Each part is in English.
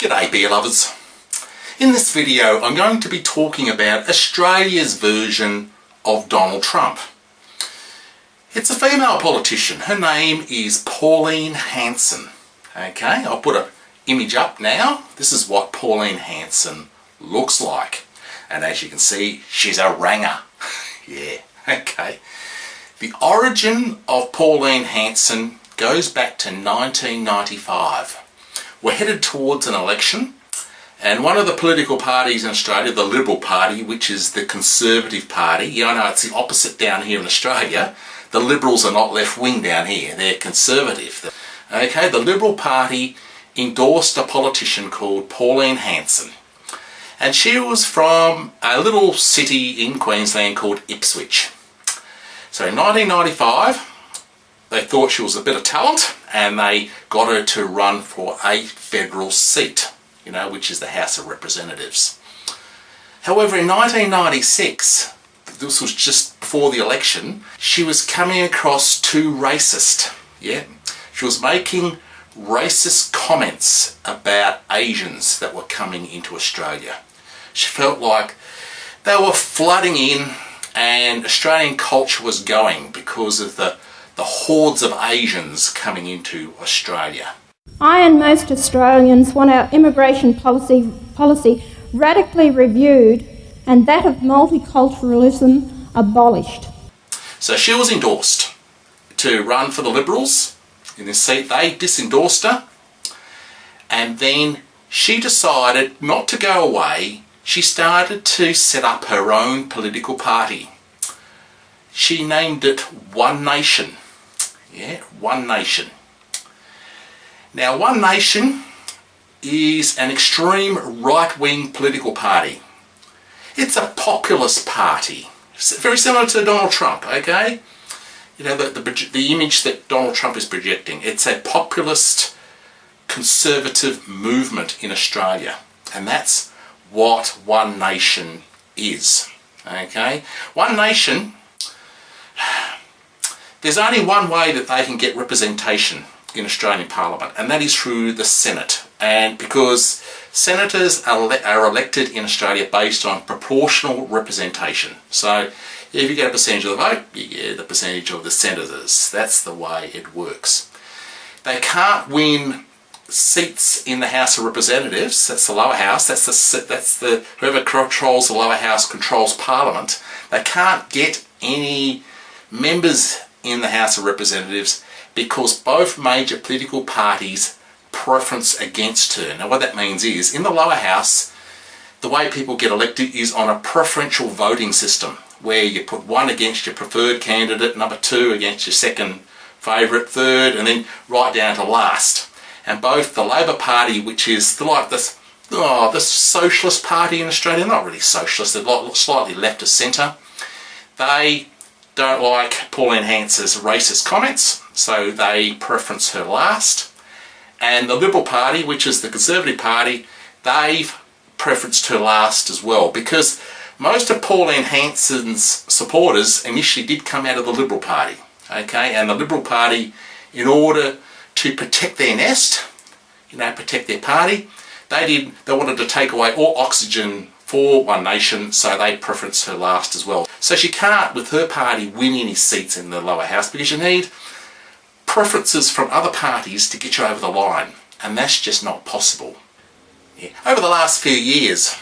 G'day beer lovers. In this video I'm going to be talking about Australia's version of Donald Trump. It's a female politician. Her name is Pauline Hanson. Okay, I'll put an image up now. This is what Pauline Hanson looks like. And as you can see, she's a ranger. Yeah, okay. The origin of Pauline Hanson goes back to 1995. We're headed towards an election, and one of the political parties in Australia, the Liberal Party, which is the Conservative Party, I know it's the opposite down here in Australia. The Liberals are not left-wing down here, they're Conservative. Okay, the Liberal Party endorsed a politician called Pauline Hanson, and she was from a little city in Queensland called Ipswich. So in 1995, they thought she was a bit of talent and they got her to run for a federal seat, which is the House of Representatives. However, in 1996, this was just before the election, she was coming across too racist. Yeah, she was making racist comments about Asians that were coming into Australia. She felt like they were flooding in and Australian culture was going because of the hordes of Asians coming into Australia. I and most Australians want our immigration policy radically reviewed and that of multiculturalism abolished. So she was endorsed to run for the Liberals in this seat. They disendorsed her, and then she decided not to go away. She started to set up her own political party. She named it One Nation. Yeah, One Nation. Now, One Nation is an extreme right-wing political party. It's a populist party. It's very similar to Donald Trump, okay? The image that Donald Trump is projecting. It's a populist conservative movement in Australia. And that's what One Nation is, okay? One Nation, there's only one way that they can get representation in Australian Parliament, and that is through the Senate. And because senators are elected in Australia based on proportional representation. So if you get a percentage of the vote, you get the percentage of the senators. That's the way it works. They can't win seats in the House of Representatives. That's the lower house. Whoever controls the lower house controls Parliament. They can't get any members in the House of Representatives because both major political parties preference against her. Now what that means is, in the lower house, the way people get elected is on a preferential voting system, where you put one against your preferred candidate, number two against your second favourite, third, and then right down to last. And both the Labor Party, which is the socialist party in Australia, not really socialist, they're slightly left of centre, they don't like Pauline Hanson's racist comments, so they preference her last. And the Liberal Party, which is the Conservative Party, they've preferenced her last as well, because most of Pauline Hanson's supporters initially did come out of the Liberal Party, okay? And the Liberal Party, in order to protect their nest, protect their party, they wanted to take away all oxygen for One Nation, so they preference her last as well. So she can't, with her party, win any seats in the lower house because you need preferences from other parties to get you over the line, and that's just not possible. Yeah. Over the last few years,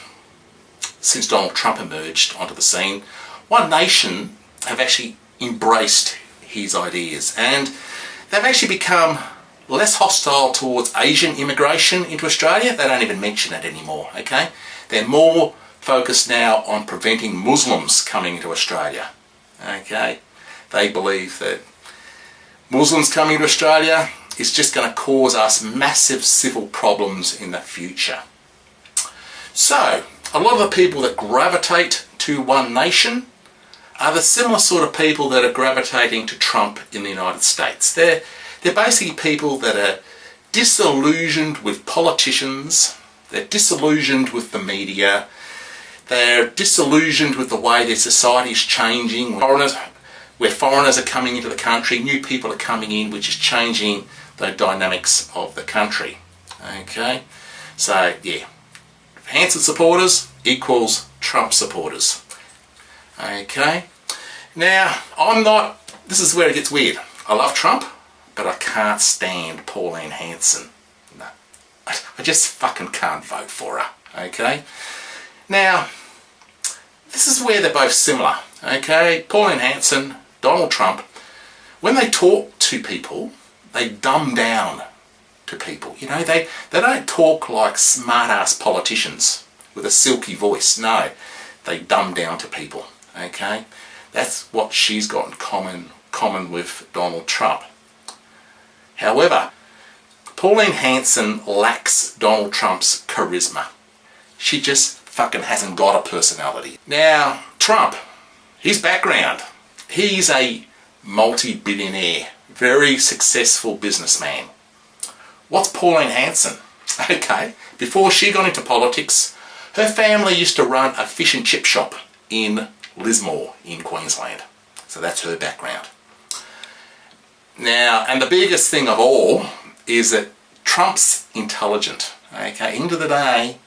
since Donald Trump emerged onto the scene, One Nation have actually embraced his ideas, and they've actually become less hostile towards Asian immigration into Australia. They don't even mention it anymore, okay? They're more focused now on preventing Muslims coming into Australia, okay? They believe that Muslims coming to Australia is just going to cause us massive civil problems in the future. So, a lot of the people that gravitate to One Nation are the similar sort of people that are gravitating to Trump in the United States. They're basically people that are disillusioned with politicians, they're disillusioned with the media, they're disillusioned with the way their society is changing, where foreigners are coming into the country, new people are coming in, which is changing the dynamics of the country. Okay, So yeah, Hanson supporters equals Trump supporters. Okay, now this is where it gets weird. I love Trump, but I can't stand Pauline Hanson. No, I just fucking can't vote for her. Okay, now this is where they're both similar. Okay, Pauline Hanson, Donald Trump, when they talk to people, they dumb down to people. You know, they don't talk like smart-ass politicians with a silky voice. No, they dumb down to people. Okay, that's what she's got in common with Donald Trump. However, Pauline Hanson lacks Donald Trump's charisma. She just fucking hasn't got a personality. Now, Trump, his background, he's a multi-billionaire, very successful businessman. What's Pauline Hanson? Okay, before she got into politics, her family used to run a fish and chip shop in Lismore in Queensland. So that's her background. Now, and the biggest thing of all is that Trump's intelligent. Okay, end of the day,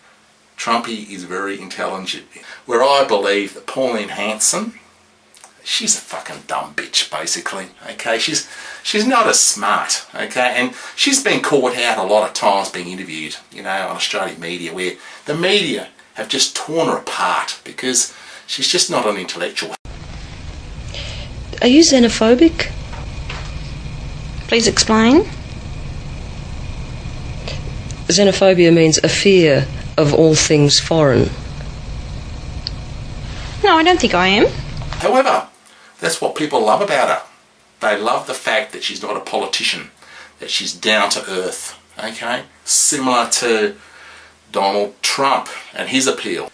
Trumpy is very intelligent. Where I believe that Pauline Hanson, she's a fucking dumb bitch, basically. Okay, she's not as smart. Okay, and she's been caught out a lot of times being interviewed, you know, on Australian media, where the media have just torn her apart because she's just not an intellectual. Are you xenophobic? Please explain. Xenophobia means a fear of all things foreign. No, I don't think I am. However, that's what people love about her. They love the fact that she's not a politician, that she's down to earth, okay? Similar to Donald Trump and his appeal.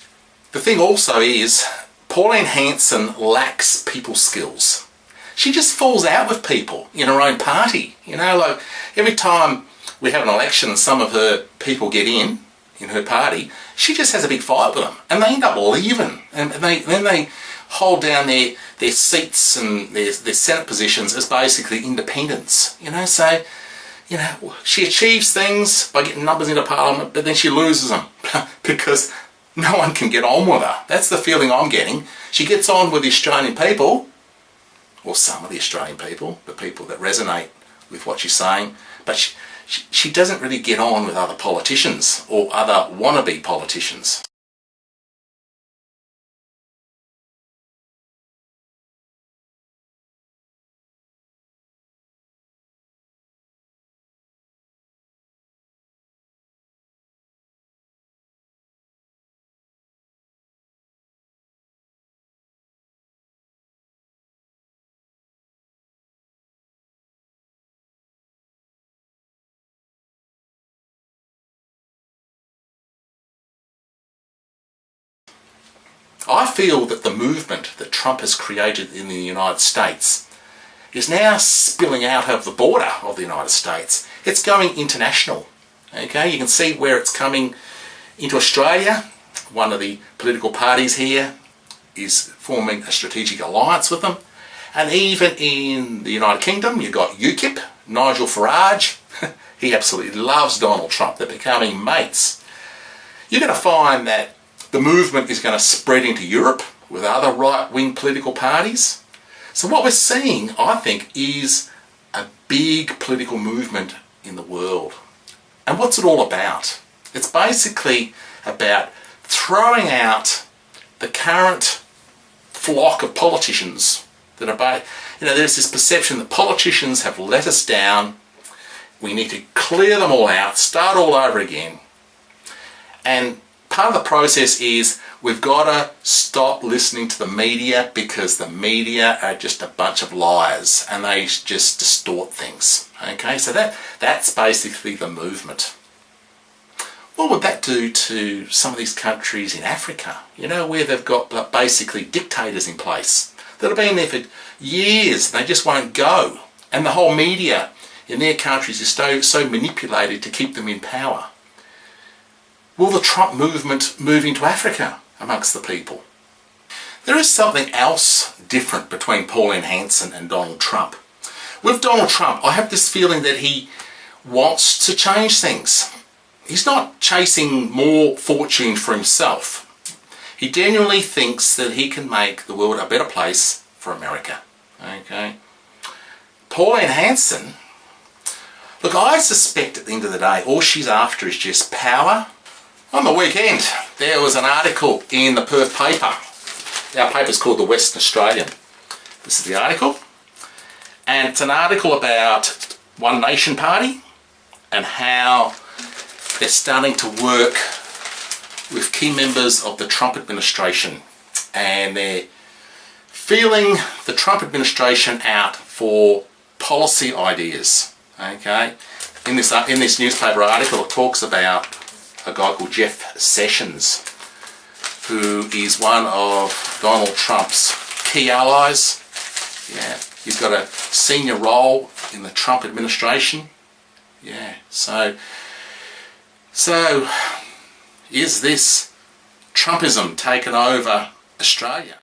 The thing also is, Pauline Hanson lacks people skills. She just falls out with people in her own party. You know, like every time we have an election and some of her people get in her party, she just has a big fight with them and they end up leaving. And then they hold down their seats and their Senate positions as basically independents. You know, so, you know, she achieves things by getting numbers into Parliament, but then she loses them because no one can get on with her. That's the feeling I'm getting. She gets on with the Australian people, or some of the Australian people, the people that resonate with what she's saying, but she doesn't really get on with other politicians or other wannabe politicians. I feel that the movement that Trump has created in the United States is now spilling out of the border of the United States. It's going international. Okay, you can see where it's coming into Australia. One of the political parties here is forming a strategic alliance with them. And even in the United Kingdom, you've got UKIP, Nigel Farage. He absolutely loves Donald Trump. They're becoming mates. You're going to find that the movement is going to spread into Europe with other right-wing political parties. So what we're seeing, I think, is a big political movement in the world. And what's it all about? It's basically about throwing out the current flock of politicians that are, there's this perception that politicians have let us down. We need to clear them all out, start all over again. And part of the process is we've got to stop listening to the media because the media are just a bunch of liars and they just distort things. Okay, so that's basically the movement. What would that do to some of these countries in Africa, where they've got basically dictators in place that have been there for years and they just won't go, and the whole media in their countries is so manipulated to keep them in power? Will the Trump movement move into Africa amongst the people? There is something else different between Pauline Hanson and Donald Trump. With Donald Trump, I have this feeling that he wants to change things. he's not chasing more fortune for himself. He genuinely thinks that he can make the world a better place for America. Okay. Pauline Hanson, look, I suspect at the end of the day, all she's after is just power. On the weekend, there was an article in the Perth paper. Our paper's called the Western Australian. This is the article. And it's an article about One Nation Party and how they're starting to work with key members of the Trump administration, and they're feeling the Trump administration out for policy ideas. Okay, in this newspaper article, it talks about a guy called Jeff Sessions, who is one of Donald Trump's key allies. Yeah, he's got a senior role in the Trump administration. Yeah, so is this Trumpism taken over Australia?